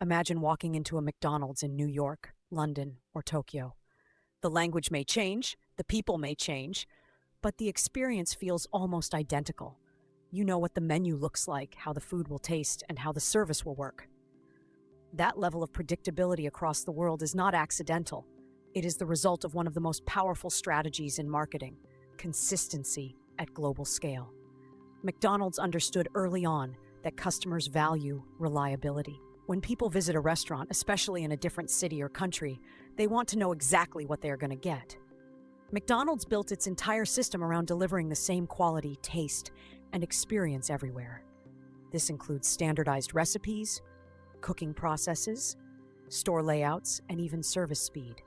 Imagine walking into a McDonald's in New York, London, or Tokyo. The language may change, the people may change, but the experience feels almost identical. You know what the menu looks like, how the food will taste, and how the service will work. That level of predictability across the world is not accidental. It is the result of one of the most powerful strategies in marketing: consistency at global scale. McDonald's understood early on that customers value reliability. When people visit a restaurant, especially in a different city or country, they want to know exactly what they are going to get. McDonald's built its entire system around delivering the same quality, taste, and experience everywhere. This includes standardized recipes, cooking processes, store layouts, and even service speed.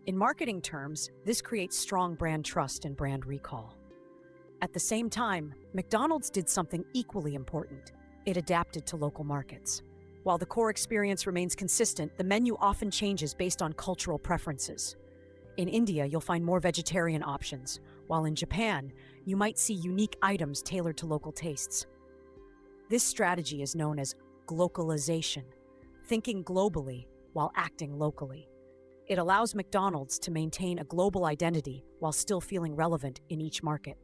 In marketing terms, this creates strong brand trust and brand recall. At the same time, McDonald's did something equally important. It adapted to local markets. While the core experience remains consistent, the menu often changes based on cultural preferences. In India, you'll find more vegetarian options, while in Japan, you might see unique items tailored to local tastes. This strategy is known as glocalization, thinking globally while acting locally. It allows McDonald's to maintain a global identity while still feeling relevant in each market.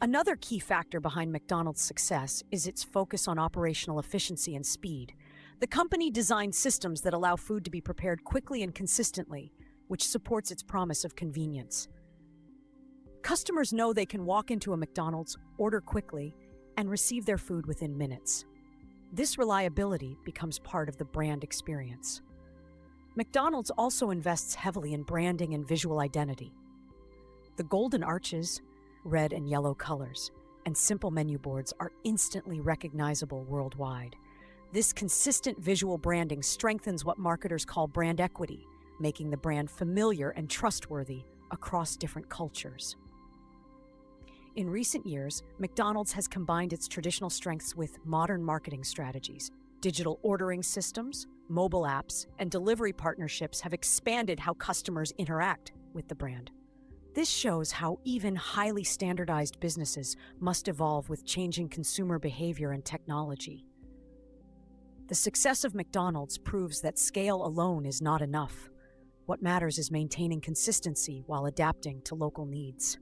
Another key factor behind McDonald's success is its focus on operational efficiency and speed. The company designed systems that allow food to be prepared quickly and consistently, which supports its promise of convenience. Customers know they can walk into a McDonald's, order quickly, and receive their food within minutes. This reliability becomes part of the brand experience. McDonald's also invests heavily in branding and visual identity. The golden arches, red and yellow colors, and simple menu boards are instantly recognizable worldwide. This consistent visual branding strengthens what marketers call brand equity, making the brand familiar and trustworthy across different cultures. In recent years, McDonald's has combined its traditional strengths with modern marketing strategies. Digital ordering systems, mobile apps, and delivery partnerships have expanded how customers interact with the brand. This shows how even highly standardized businesses must evolve with changing consumer behavior and technology. The success of McDonald's proves that scale alone is not enough. What matters is maintaining consistency while adapting to local needs.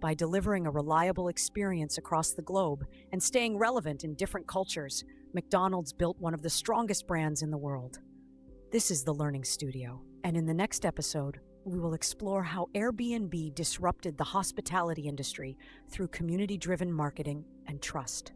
By delivering a reliable experience across the globe and staying relevant in different cultures, McDonald's built one of the strongest brands in the world. This is The Learning Studio, and in the next episode, we will explore how Airbnb disrupted the hospitality industry through community-driven marketing and trust.